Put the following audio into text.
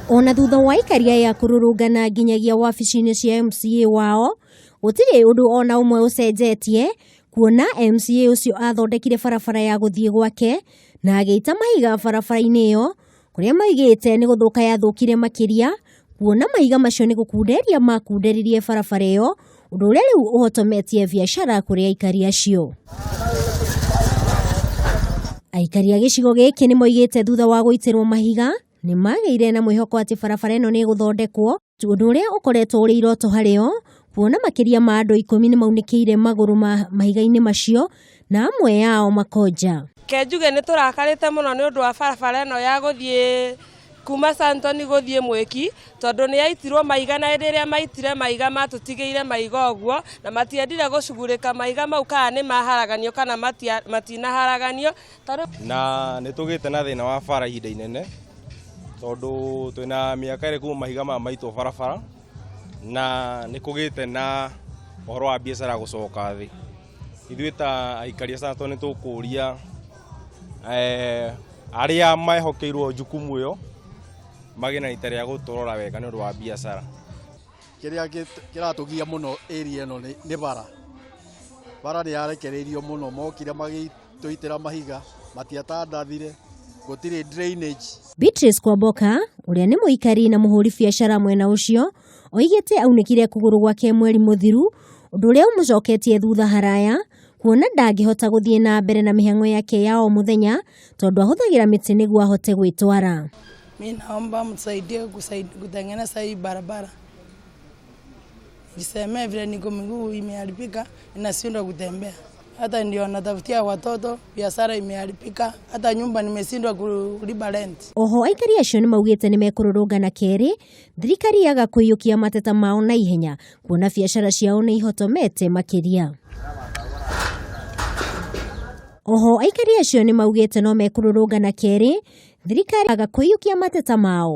Ona thutha wa Aikari ya kururungana nginyagia wabici-inĩ cia MCA wao, gutiri undu ona umwe ucenjetie, kuona MCA ucio athondekire barabara ya guthii gwake na ageita mahiga barabara-inĩ iyo, kuria maigite ni guthuka yathukire makiria, kuona mahiga macio ni gukunderia makunderirie barabara iyo, undu uria riu uhotometie biashara kuri Aikari acio. Aikari a gicigo giki ni moigite thutha wa guitirwo mahiga ni mageire na mwihoko ati barabara ino ni guthondekwo, undu uria ukoretwo uri iroto hario, kuona makiria ma andu 10 ni maunikiire maguru mahiga-ini macio na amwe yao makonja. Kenjuge ni turakarite muno ni undu wa barabara ino ya guthii kuuma Sunton guthii Mwiki, tondu ni yaitirwo mahiga na iriria maitire mahiga matutigeire mahiga uguo na matiendire gucugurika mahiga mau kana ni maharaganio kana matinaharaganio na ni tugite na thina wa bara ihinda inene, tondu twina miaka iri kuma mahiga ma maitwo barabara na ni kugite na uhoro wa biashara gucoka thi. Ithuĩ ta Aikari a Sunton ni tukuria aria mehokeirwo jukumu iyo magina rita ria guturora wega ni undu wa biashara. Kiria kiratugia muno area ino ni bara ni yarekereirio muno, mokire magituitira mahiga matiatandathire, gutire drainage. Beatrice Kwamboka uria ni muikari na muhuri biashara mwena ucio oigite aunikire kuguru gwake mweri muthiru, undu uria umucoketie thutha haraya, kuona ndangihota guthii na mbere na mihang'o yake ya o muthenya tondu ahuthagira miti niguo ahote gwitwara. Mimi naomba msaidie kutengeneza hii barabara. Nisemee vile niko miguu imeharibika, ninashindwa kutembea. Hata ndio natafutia watoto, biashara imeharibika, hata nyumba nimeshindwa kulipa rent. Oho Aikari acio ni maugite ni mekururungana keri, thirikari yaga kuiyukia mateta mao na ihenya, kuona biashara ciao ni ihotomete makiria. Oho Aikari acio ni maugite no mekururungana keri, thirikari yaga kuiyukia mateta mao.